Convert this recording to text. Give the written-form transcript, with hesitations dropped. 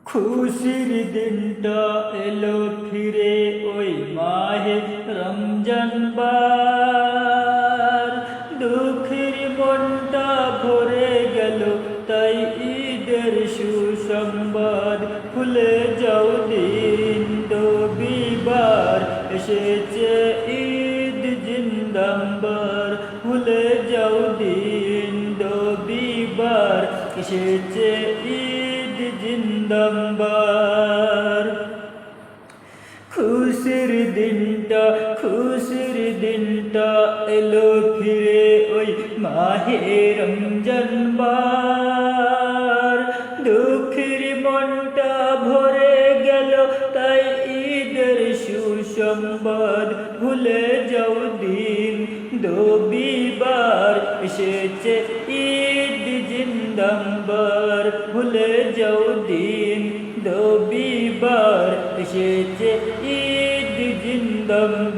খুশির দিনটা এলো ফিরে ওই মাহে রমজান বার, দুঃখের মনটা ভরে গেল তাই ঈদের সুসংবাদ। ভুলে যাও দিন রবিবার, এসেছে ঈদ জিন্দাবাদ। ভুলে যাও দিন রবিবার, এসেছে ঈদ জিন্দাবাদ। খুশির দিনটা এলো ফিরে ওই মাহে রমজান বার, দুঃখের মনটা ভরে গেল তাই ঈদের সুসংবাদ। ভুলে যাও দিন রবিবার, এসেছে ঈদ জিন্দাবাদ। ভুলে যাও দিন রবিবার, এসেছে ঈদ জিন্দাবাদ।